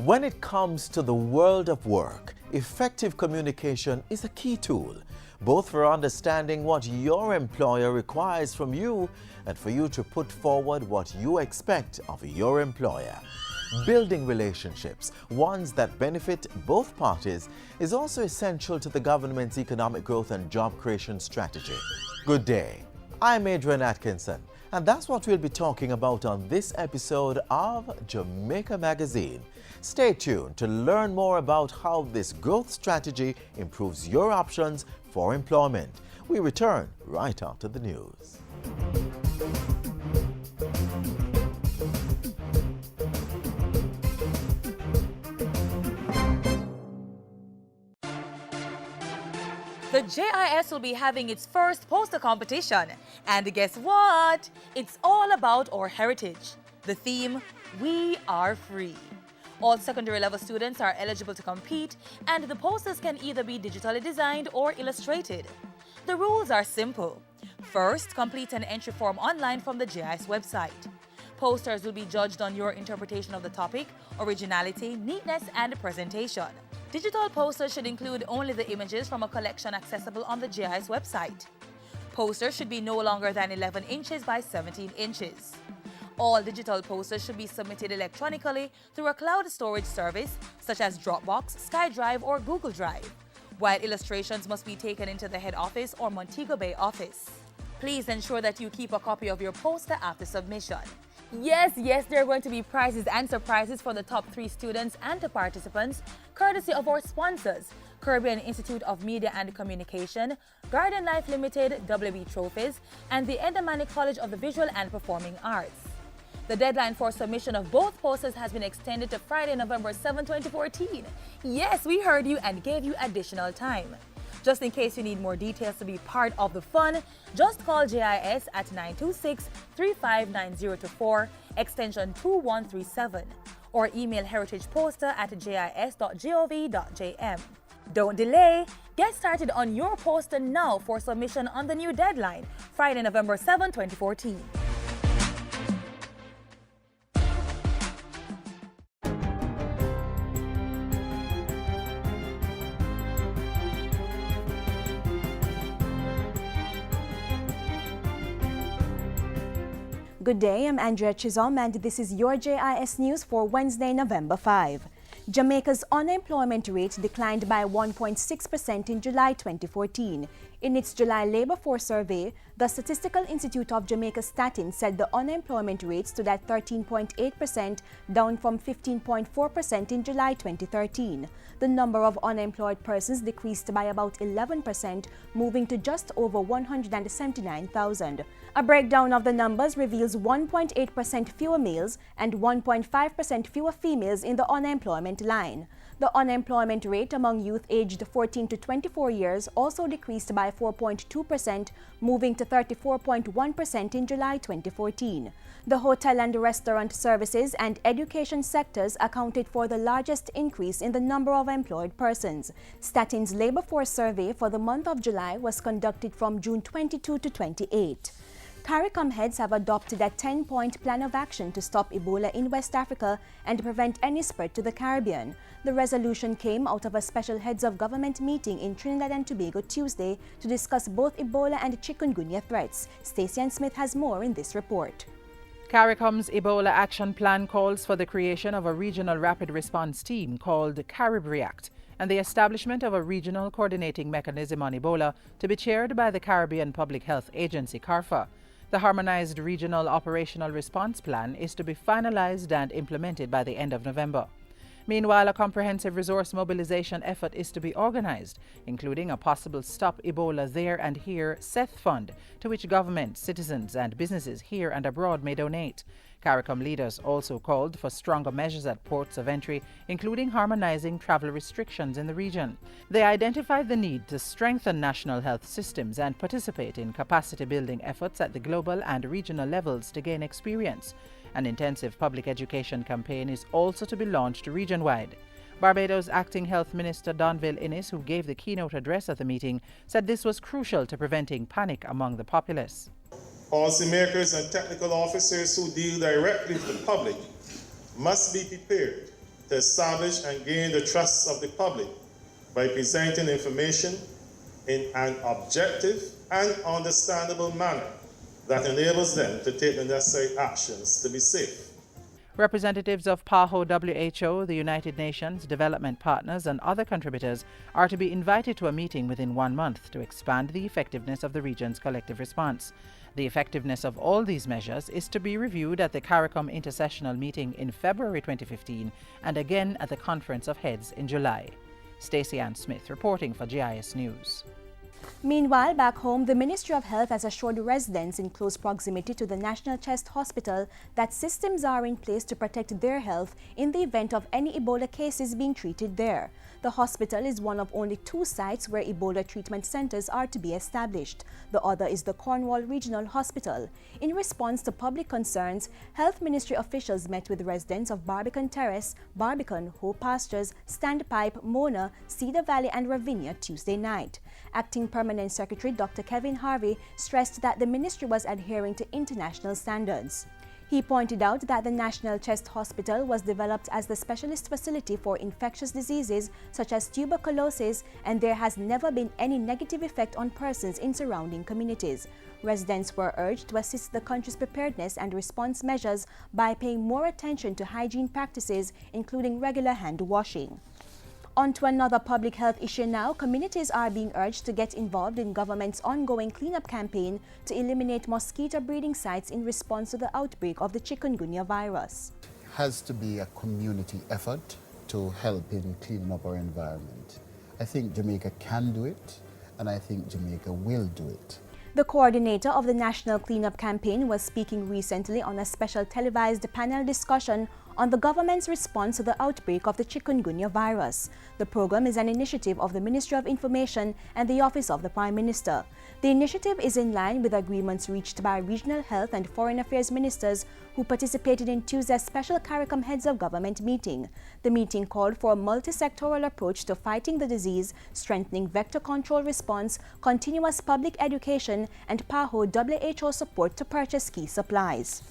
When it comes to the world of work, effective communication is a key tool, both for understanding what your employer requires from you and for you to put forward what you expect of your employer. Building relationships, ones that benefit both parties, is also essential to the government's economic growth and job creation strategy. Good day. I'm Adrian Atkinson, and that's what we'll be talking about on this episode of Jamaica Magazine. Stay tuned to learn more about how this growth strategy improves your options for employment. We return right after the news. The JIS will be having its first poster competition. And guess what? It's all about our heritage. The theme, We Are Free. All secondary level students are eligible to compete, and the posters can either be digitally designed or illustrated. The rules are simple. First, complete an entry form online from the JIS website. Posters will be judged on your interpretation of the topic, originality, neatness, and presentation. Digital posters should include only the images from a collection accessible on the JIS website. Posters should be no longer than 11 inches by 17 inches. All digital posters should be submitted electronically through a cloud storage service such as Dropbox, SkyDrive, or Google Drive, while illustrations must be taken into the head office or Montego Bay office. Please ensure that you keep a copy of your poster after submission. Yes, there are going to be prizes and surprises for the top 3 students and the participants, courtesy of our sponsors, Caribbean Institute of Media and Communication, Garden Life Limited, WB Trophies, and the Edamani College of the Visual and Performing Arts. The deadline for submission of both posters has been extended to Friday, November 7, 2014. Yes, we heard you and gave you additional time. Just in case you need more details to be part of the fun, just call JIS at 926-359024, extension 2137, or email heritageposter@jis.gov.jm. Don't delay. Get started on your poster now for submission on the new deadline, Friday, November 7, 2014. Good day, I'm Andrea Chisholm and this is your JIS News for Wednesday, November 5. Jamaica's unemployment rate declined by 1.6% in July 2014. In its July Labour Force Survey, the Statistical Institute of Jamaica Statin said the unemployment rate stood at 13.8%, down from 15.4% in July 2013. The number of unemployed persons decreased by about 11%, moving to just over 179,000. A breakdown of the numbers reveals 1.8% fewer males and 1.5% fewer females in the unemployment line. The unemployment rate among youth aged 14 to 24 years also decreased by 4.2%, moving to 34.1% in July 2014. The hotel and restaurant services and education sectors accounted for the largest increase in the number of employed persons. Statin's Labour Force Survey for the month of July was conducted from June 22 to 28. CARICOM heads have adopted a 10-point plan of action to stop Ebola in West Africa and prevent any spread to the Caribbean. The resolution came out of a special heads of government meeting in Trinidad and Tobago Tuesday to discuss both Ebola and chikungunya threats. Stacey and Smith has more in this report. CARICOM's Ebola Action Plan calls for the creation of a regional rapid response team called Carib React and the establishment of a regional coordinating mechanism on Ebola to be chaired by the Caribbean Public Health Agency, CARFA. The Harmonized Regional Operational Response Plan is to be finalized and implemented by the end of November. Meanwhile, a comprehensive resource mobilization effort is to be organized, including a possible Stop Ebola There and Here Seth Fund, to which government, citizens and businesses here and abroad may donate. CARICOM leaders also called for stronger measures at ports of entry, including harmonizing travel restrictions in the region. They identified the need to strengthen national health systems and participate in capacity-building efforts at the global and regional levels to gain experience. An intensive public education campaign is also to be launched region-wide. Barbados Acting Health Minister Donville Innes, who gave the keynote address at the meeting, said this was crucial to preventing panic among the populace. Policymakers and technical officers who deal directly with the public must be prepared to establish and gain the trust of the public by presenting information in an objective and understandable manner that enables them to take the necessary actions to be safe. Representatives of PAHO, WHO, the United Nations, development partners and other contributors are to be invited to a meeting within 1 month to expand the effectiveness of the region's collective response. The effectiveness of all these measures is to be reviewed at the CARICOM intersessional meeting in February 2015 and again at the Conference of Heads in July. Stacey Ann Smith reporting for GIS News. Meanwhile, back home, the Ministry of Health has assured residents in close proximity to the National Chest Hospital that systems are in place to protect their health in the event of any Ebola cases being treated there. The hospital is one of only 2 sites where Ebola treatment centers are to be established. The other is the Cornwall Regional Hospital. In response to public concerns, Health Ministry officials met with residents of Barbican Terrace, Barbican, Hope Pastures, Standpipe, Mona, Cedar Valley and Ravinia Tuesday night. Acting Permanent Secretary Dr. Kevin Harvey stressed that the ministry was adhering to international standards. He pointed out that the National Chest Hospital was developed as the specialist facility for infectious diseases such as tuberculosis, and there has never been any negative effect on persons in surrounding communities. Residents were urged to assist the country's preparedness and response measures by paying more attention to hygiene practices, including regular hand washing. On to another public health issue now. Communities are being urged to get involved in government's ongoing cleanup campaign to eliminate mosquito breeding sites in response to the outbreak of the chikungunya virus. It has to be a community effort to help in cleaning up our environment. I think Jamaica can do it, and I think Jamaica will do it. The coordinator of the National Cleanup Campaign was speaking recently on a special televised panel discussion on the government's response to the outbreak of the chikungunya virus. The program is an initiative of the Ministry of Information and the Office of the Prime Minister. The initiative is in line with agreements reached by regional health and foreign affairs ministers who participated in Tuesday's special CARICOM Heads of Government meeting. The meeting called for a multi-sectoral approach to fighting the disease, strengthening vector control response, continuous public education, and PAHO WHO support to purchase key supplies.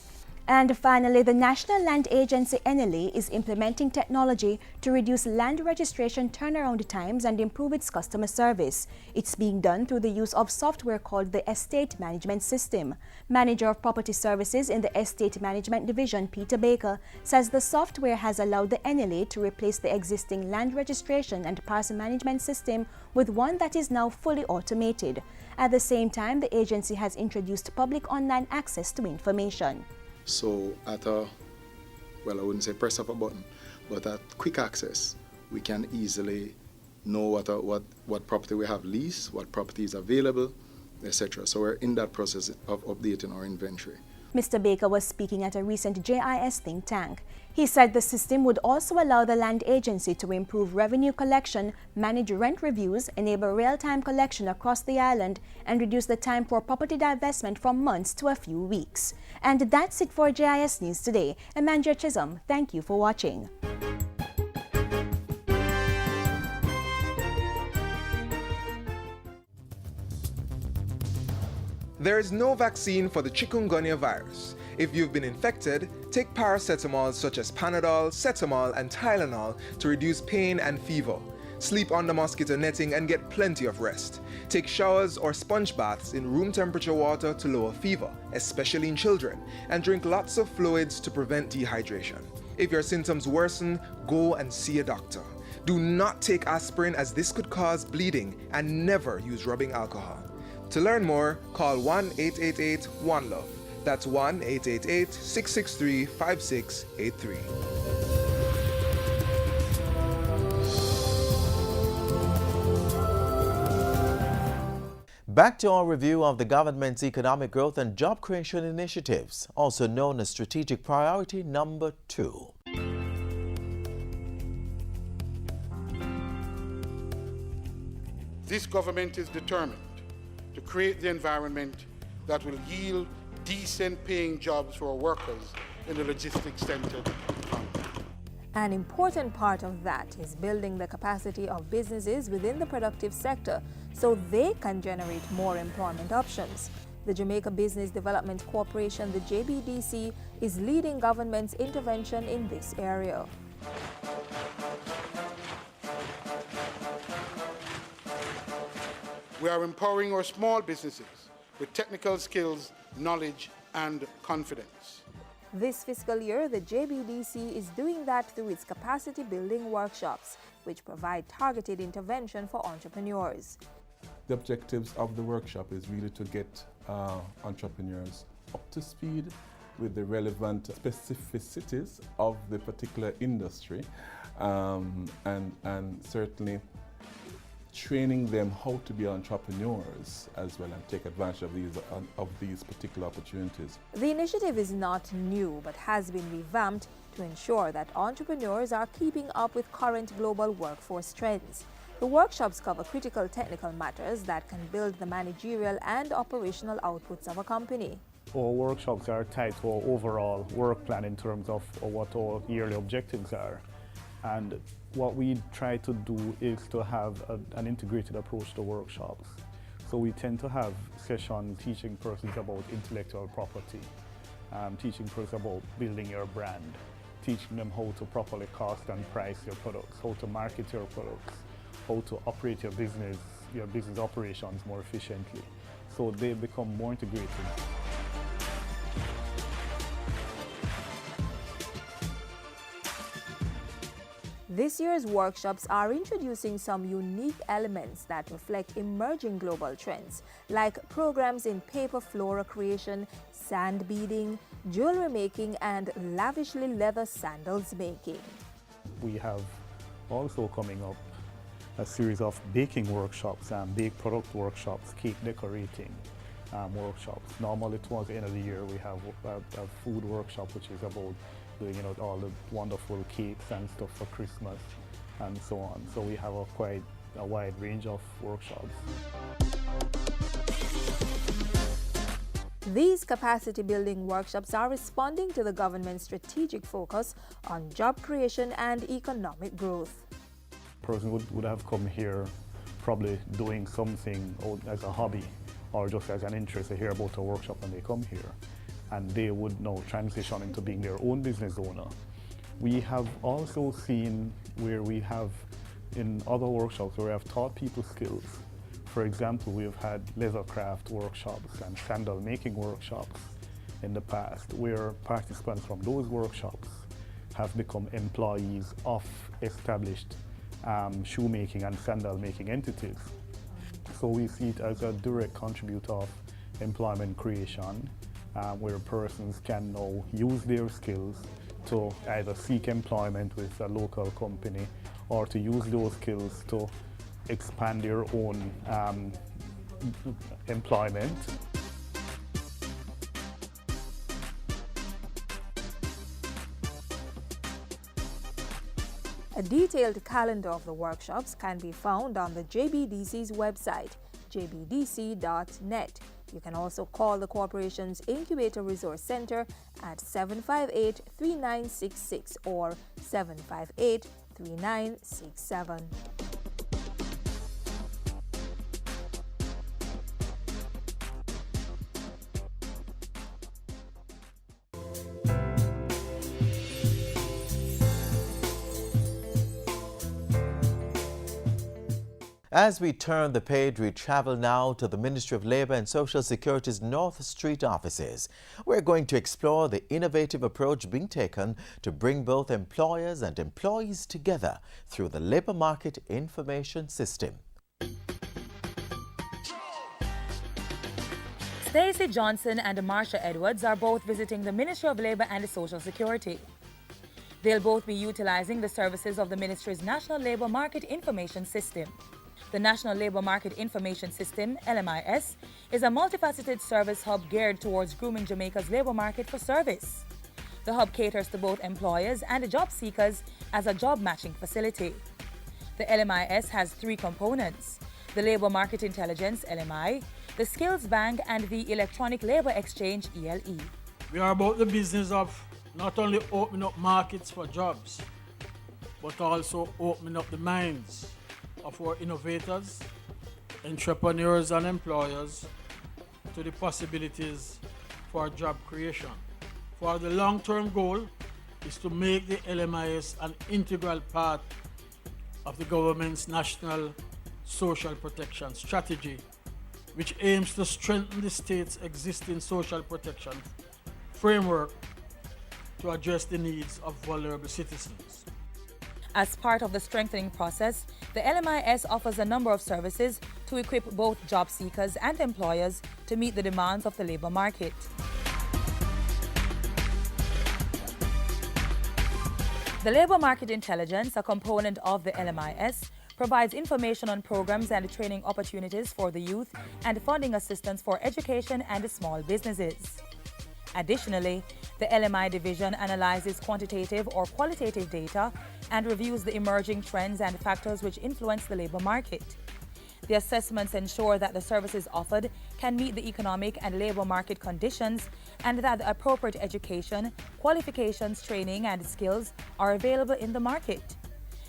And finally, the National Land Agency NLA is implementing technology to reduce land registration turnaround times and improve its customer service. It's being done through the use of software called the Estate Management System. Manager of Property Services in the Estate Management Division, Peter Baker, says the software has allowed the NLA to replace the existing land registration and parcel management system with one that is now fully automated. At the same time, the agency has introduced public online access to information. So at a, well, I wouldn't say press of a button, but at quick access, we can easily know what property we have leased, what property is available, etc. So we're in that process of updating our inventory. Mr. Baker was speaking at a recent JIS think tank. He said the system would also allow the land agency to improve revenue collection, manage rent reviews, enable real-time collection across the island, and reduce the time for property divestment from months to a few weeks. And that's it for JIS News today. I'm Andrea Chisholm. Thank you for watching. There is no vaccine for the chikungunya virus. If you've been infected, take paracetamol such as Panadol, Cetamol, and Tylenol to reduce pain and fever. Sleep under mosquito netting and get plenty of rest. Take showers or sponge baths in room temperature water to lower fever, especially in children, and drink lots of fluids to prevent dehydration. If your symptoms worsen, go and see a doctor. Do not take aspirin as this could cause bleeding, and never use rubbing alcohol. To learn more, call 1-888-1-LOVE. That's 1-888-663-5683. Back to our review of the government's economic growth and job creation initiatives, also known as strategic priority number 2. This government is determined to create the environment that will yield decent paying jobs for our workers in the logistics-centered economy. An important part of that is building the capacity of businesses within the productive sector so they can generate more employment options. The Jamaica Business Development Corporation, the JBDC, is leading government's intervention in this area. We are empowering our small businesses with technical skills, knowledge, and confidence. This fiscal year, the JBDC is doing that through its capacity building workshops, which provide targeted intervention for entrepreneurs. The objectives of the workshop is really to get entrepreneurs up to speed with the relevant specificities of the particular industry, and certainly training them how to be entrepreneurs as well and take advantage of these particular opportunities. The initiative is not new but has been revamped to ensure that entrepreneurs are keeping up with current global workforce trends. The workshops cover critical technical matters that can build the managerial and operational outputs of a company. Our workshops are tied to our overall work plan in terms of what our yearly objectives are. And what we try to do is to have an integrated approach to workshops. So we tend to have sessions teaching persons about intellectual property, teaching persons about building your brand, teaching them how to properly cost and price your products, how to market your products, how to operate your business operations more efficiently. So they become more integrated. This year's workshops are introducing some unique elements that reflect emerging global trends, like programs in paper flora creation, sand beading, jewelry making, and lavishly leather sandals making. We have also coming up a series of baking workshops and bake product workshops, cake decorating workshops. Normally towards the end of the year we have a food workshop which is about doing all the wonderful cakes and stuff for Christmas and so on. So we have quite a wide range of workshops. These capacity building workshops are responding to the government's strategic focus on job creation and economic growth. A person would have come here probably doing something as a hobby or just as an interest to hear about a workshop when they come here, and they would now transition into being their own business owner. We have also seen where we have in other workshops where we have taught people skills. For example, we've had leather craft workshops and sandal making workshops in the past where participants from those workshops have become employees of established shoemaking and sandal making entities. So we see it as a direct contributor of employment creation, where persons can now use their skills to either seek employment with a local company or to use those skills to expand their own employment. A detailed calendar of the workshops can be found on the JBDC's website, jbdc.net. You can also call the corporation's Incubator Resource Center at 758-3966 or 758-3967. As we turn the page, we travel now to the Ministry of Labour and Social Security's North Street offices. We're going to explore the innovative approach being taken to bring both employers and employees together through the Labour Market Information System. Stacey Johnson and Marsha Edwards are both visiting the Ministry of Labour and Social Security. They'll both be utilizing the services of the Ministry's National Labour Market Information System. The National Labour Market Information System, LMIS, is a multifaceted service hub geared towards grooming Jamaica's labour market for service. The hub caters to both employers and job seekers as a job matching facility. The LMIS has three components: the Labour Market Intelligence, LMI, the Skills Bank, and the Electronic Labour Exchange, ELE. We are about the business of not only opening up markets for jobs, but also opening up the minds of our innovators, entrepreneurs and employers to the possibilities for job creation. For the long-term goal is to make the LMIS an integral part of the government's national social protection strategy, which aims to strengthen the state's existing social protection framework to address the needs of vulnerable citizens. As part of the strengthening process, the LMIS offers a number of services to equip both job seekers and employers to meet the demands of the labour market. The Labour Market Intelligence, a component of the LMIS, provides information on programs and training opportunities for the youth and funding assistance for education and small businesses. Additionally, the LMI division analyzes quantitative or qualitative data and reviews the emerging trends and factors which influence the labour market. The assessments ensure that the services offered can meet the economic and labour market conditions and that the appropriate education, qualifications, training and skills are available in the market.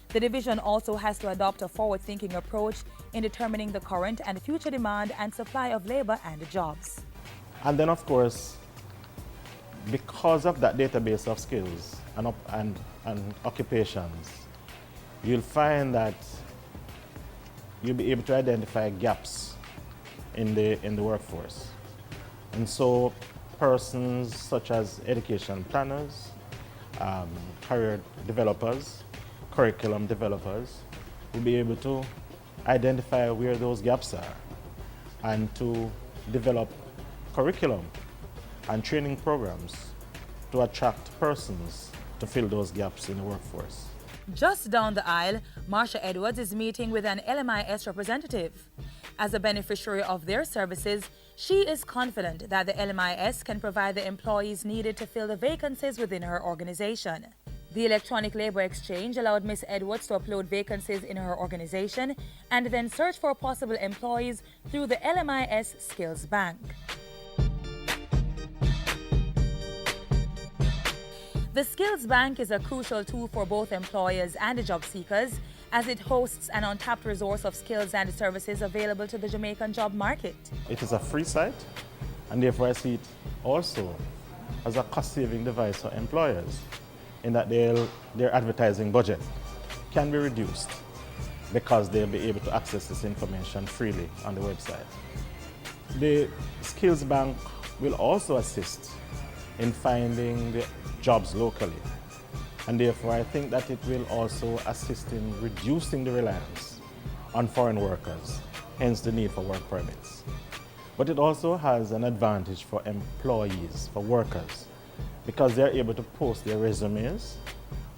The division also has to adopt a forward-thinking approach in determining the current and future demand and supply of labour and jobs. And then, of course, because of that database of skills and occupations, you'll find that you'll be able to identify gaps in the workforce. And so persons such as education planners, career developers, curriculum developers will be able to identify where those gaps are and to develop curriculum and training programs to attract persons to fill those gaps in the workforce. Just down the aisle, Marsha Edwards is meeting with an LMIS representative. As a beneficiary of their services, she is confident that the LMIS can provide the employees needed to fill the vacancies within her organization. The Electronic Labour Exchange allowed Ms. Edwards to upload vacancies in her organization and then search for possible employees through the LMIS Skills Bank. The Skills Bank is a crucial tool for both employers and job seekers as it hosts an untapped resource of skills and services available to the Jamaican job market. It is a free site, and therefore I see it also as a cost-saving device for employers in that their advertising budget can be reduced because they'll be able to access this information freely on the website. The Skills Bank will also assist in finding the jobs locally, and therefore I think that it will also assist in reducing the reliance on foreign workers, hence the need for work permits. But it also has an advantage for employees, for workers, because they're able to post their resumes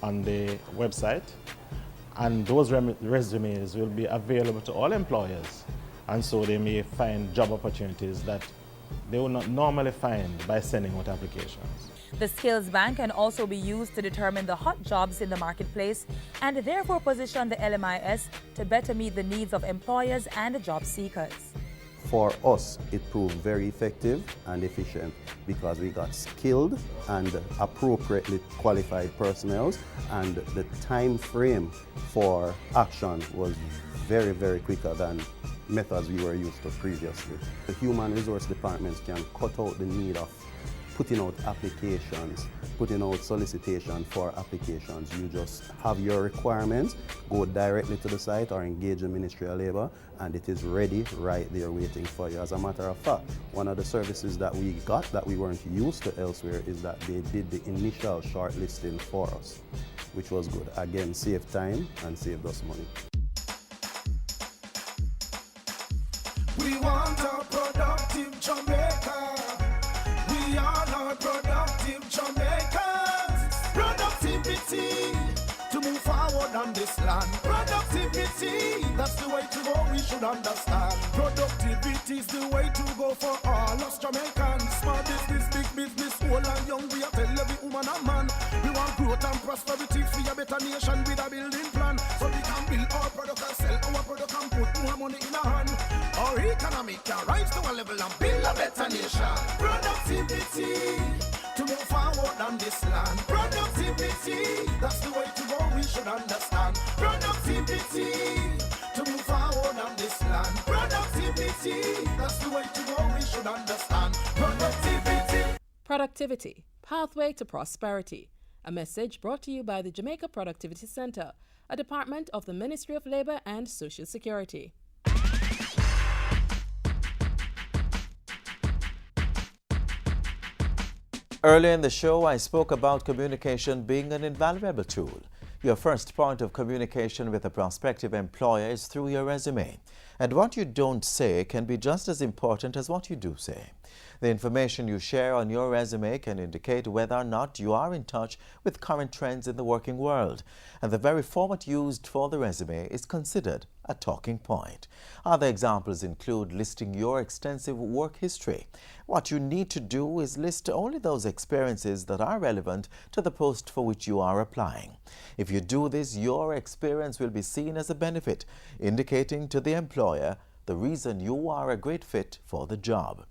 on the website, and those resumes will be available to all employers, and so they may find job opportunities that they will not normally find by sending out applications. The Skills Bank can also be used to determine the hot jobs in the marketplace and therefore position the LMIS to better meet the needs of employers and job seekers. For us, it proved very effective and efficient because we got skilled and appropriately qualified personnel, and the time frame for action was very, very quicker than methods we were used to previously. The human resource departments can cut out the need of putting out applications, putting out solicitation for applications. You just have your requirements, go directly to the site or engage the Ministry of Labour, and it is ready right there waiting for you. As a matter of fact, one of the services that we got that we weren't used to elsewhere is that they did the initial shortlisting for us, which was good. Again, saved time and saved us money. We want a productive Jamaica. We are not productive Jamaicans. Productivity to move forward on this land. Productivity, that's the way way to go, we should understand. Productivity is the way to go for all us Jamaicans. Small business, big business, old and young, we are tell every woman and man. We want growth and prosperity for a better nation with a building plan. So we can build our product and sell our product and put more money in our hand. Our economy can rise to a level and build a better nation. Productivity to move forward on this land. Productivity, that's the way to go, we should understand. Productivity to move forward on this land. Productivity, that's the way to go, we should understand. Productivity. Productivity, pathway to prosperity. A message brought to you by the Jamaica Productivity Center, a department of the Ministry of Labor and Social Security. Earlier in the show, I spoke about communication being an invaluable tool. Your first point of communication with a prospective employer is through your resume. And what you don't say can be just as important as what you do say. The information you share on your resume can indicate whether or not you are in touch with current trends in the working world. And the very format used for the resume is considered a talking point. Other examples include listing your extensive work history. What you need to do is list only those experiences that are relevant to the post for which you are applying. If you do this, your experience will be seen as a benefit, indicating to the employer the reason you are a great fit for the job.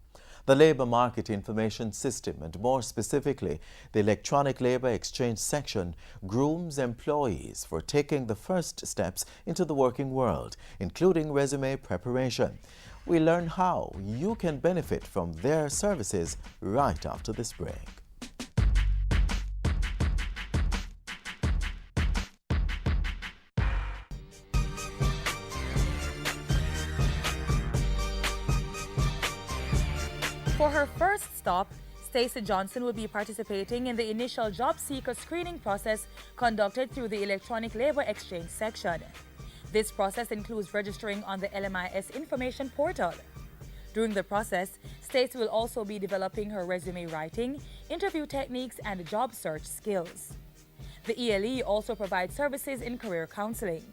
The Labour Market Information System, and more specifically, the Electronic Labour Exchange section, grooms employees for taking the first steps into the working world, including resume preparation. We learn how you can benefit from their services right after this break. For her first stop, Stacey Johnson will be participating in the initial job seeker screening process conducted through the Electronic Labour Exchange section. This process includes registering on the LMIS information portal. During the process, Stacey will also be developing her resume writing, interview techniques, and job search skills. The ELE also provides services in career counseling.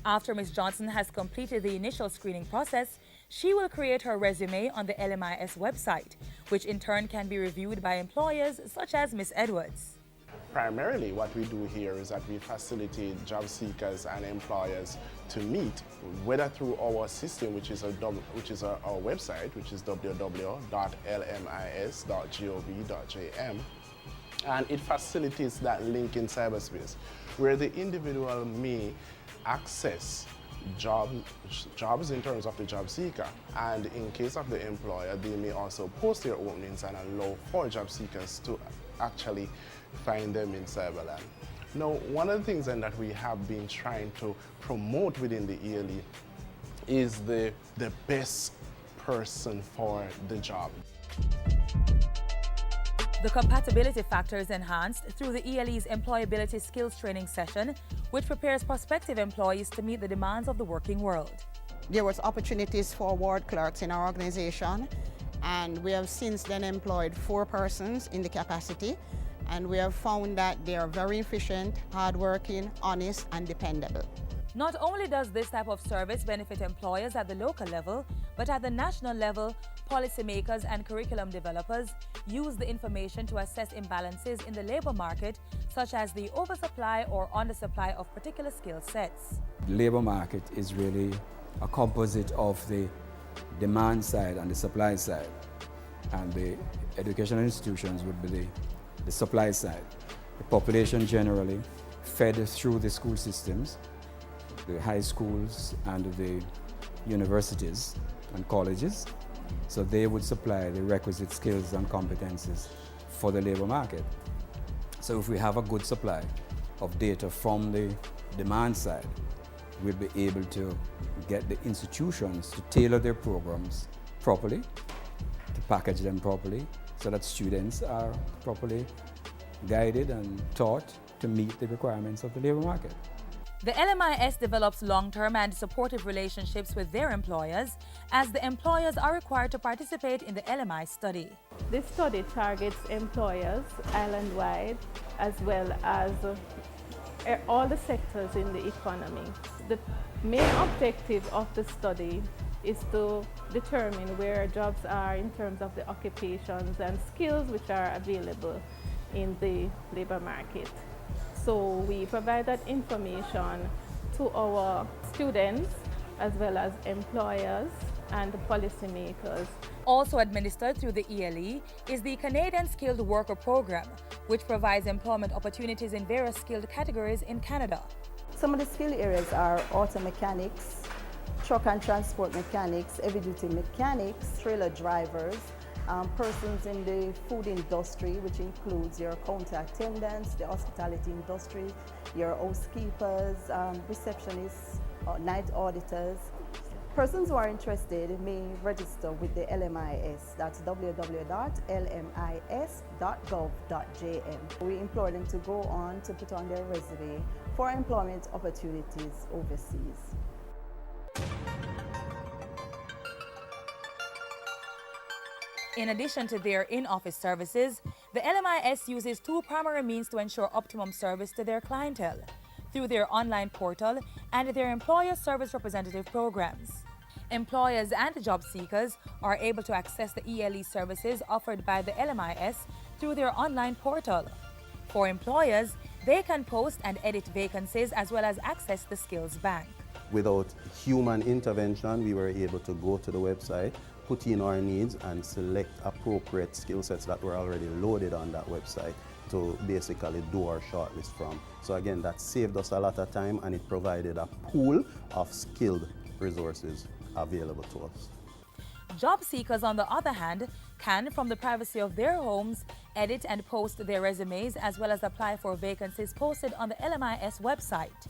After Ms. Johnson has completed the initial screening process, she will create her resume on the LMIS website, which in turn can be reviewed by employers such as Ms. Edwards. Primarily what we do here is that we facilitate job seekers and employers to meet, whether through our system, which is our website, which is www.lmis.gov.jm, and it facilitates that link in cyberspace, where the individual may access jobs in terms of the job seeker, and in case of the employer, they may also post their openings and allow for job seekers to actually find them in cyberland. Now, one of the things that we have been trying to promote within the ELE is the best person for the job. The compatibility factor is enhanced through the ELE's employability skills training session, which prepares prospective employees to meet the demands of the working world. There was opportunities for ward clerks in our organization, and we have since then employed 4 persons in the capacity, and we have found that they are very efficient, hardworking, honest, and dependable. Not only does this type of service benefit employers at the local level, but at the national level, policymakers and curriculum developers use the information to assess imbalances in the labor market, such as the oversupply or undersupply of particular skill sets. The labor market is really a composite of the demand side and the supply side, and the educational institutions would be the supply side. The population generally fed through the school systems, the high schools and the universities and colleges, so they would supply the requisite skills and competencies for the labor market. So if we have a good supply of data from the demand side, we'll be able to get the institutions to tailor their programs properly, to package them properly, so that students are properly guided and taught to meet the requirements of the labor market. The LMIS develops long-term and supportive relationships with their employers, as the employers are required to participate in the LMI study. This study targets employers island-wide as well as all the sectors in the economy. The main objective of the study is to determine where jobs are in terms of the occupations and skills which are available in the labor market. So we provide that information to our students as well as employers and policymakers. Also administered through the ELE is the Canadian Skilled Worker Program, which provides employment opportunities in various skilled categories in Canada. Some of the skill areas are auto mechanics, truck and transport mechanics, heavy-duty mechanics, trailer drivers, persons in the food industry, which includes your counter attendants, the hospitality industry, your housekeepers, receptionists, night auditors. Persons who are interested may register with the LMIS. That's www.lmis.gov.jm. We implore them to go on to put on their resume for employment opportunities overseas. In addition to their in-office services, the LMIS uses two primary means to ensure optimum service to their clientele: through their online portal and their employer service representative programs. Employers and job seekers are able to access the ELE services offered by the LMIS through their online portal. For employers, they can post and edit vacancies as well as access the skills bank. Without human intervention, we were able to go to the website, put in our needs, and select appropriate skill sets that were already loaded on that website to basically do our shortlist from. So again, that saved us a lot of time, and it provided a pool of skilled resources available to us. Job seekers, on the other hand, can, from the privacy of their homes, edit and post their resumes as well as apply for vacancies posted on the LMIS website.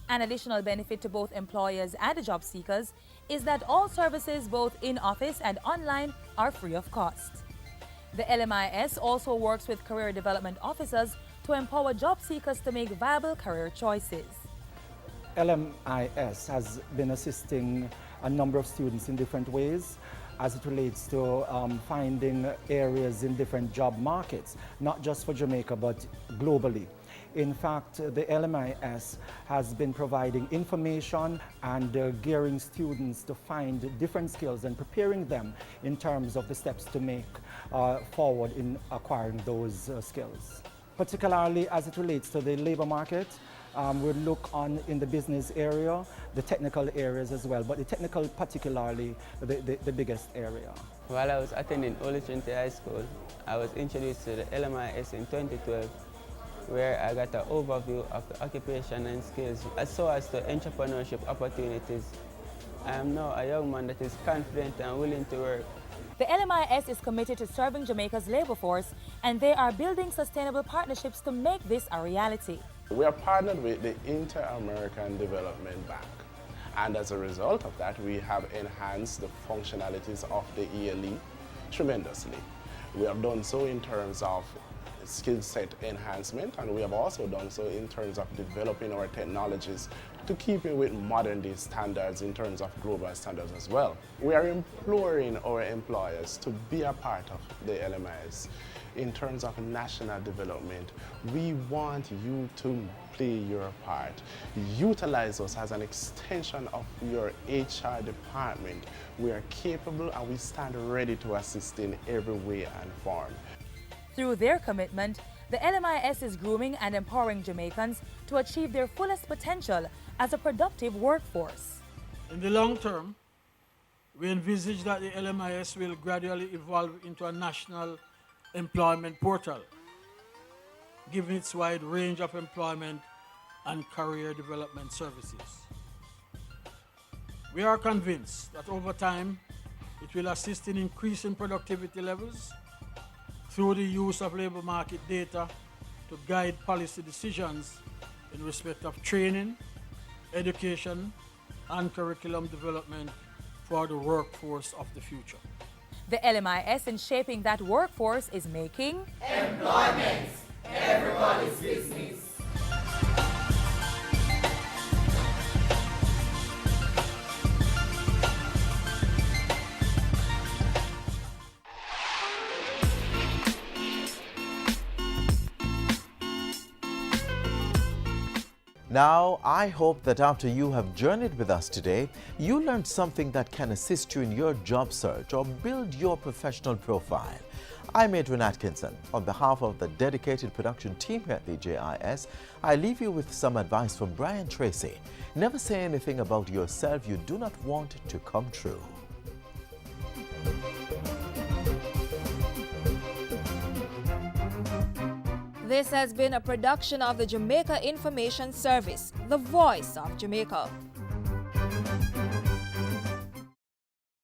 An additional benefit to both employers and job seekers is that all services, both in-office and online, are free of cost. The LMIS also works with career development officers to empower job seekers to make viable career choices. LMIS has been assisting a number of students in different ways as it relates to finding areas in different job markets, not just for Jamaica but globally. In fact, the LMIS has been providing information and gearing students to find different skills and preparing them in terms of the steps to make forward in acquiring those skills. Particularly as it relates to the labor market, we'll look on in the business area, the technical areas as well, but the technical particularly the biggest area. While I was attending Holy Trinity High School, I was introduced to the LMIS in 2012, where I got an overview of the occupation and skills as well as the entrepreneurship opportunities. I am now a young man that is confident and willing to work. The LMIS is committed to serving Jamaica's labor force, and they are building sustainable partnerships to make this a reality. We are partnered with the Inter-American Development Bank, and as a result of that, we have enhanced the functionalities of the ELE tremendously. We have done so in terms of skill set enhancement, and we have also done so in terms of developing our technologies to keep in with modern day standards in terms of global standards as well. We are imploring our employers to be a part of the LMIS. In terms of national development, we want you to play your part. Utilize us as an extension of your HR department. We are capable and we stand ready to assist in every way and form. Through their commitment, the LMIS is grooming and empowering Jamaicans to achieve their fullest potential as a productive workforce. In the long term, we envisage that the LMIS will gradually evolve into a national employment portal, given its wide range of employment and career development services. We are convinced that over time, it will assist in increasing productivity levels through the use of labor market data to guide policy decisions in respect of training, education, and curriculum development for the workforce of the future. The LMIS in shaping that workforce is making employment everybody's business. Now, I hope that after you have journeyed with us today, you learned something that can assist you in your job search or build your professional profile. I'm Adrian Atkinson. On behalf of the dedicated production team here at the JIS, I leave you with some advice from Brian Tracy. Never say anything about yourself you do not want to come true. This has been a production of the Jamaica Information Service, the voice of Jamaica.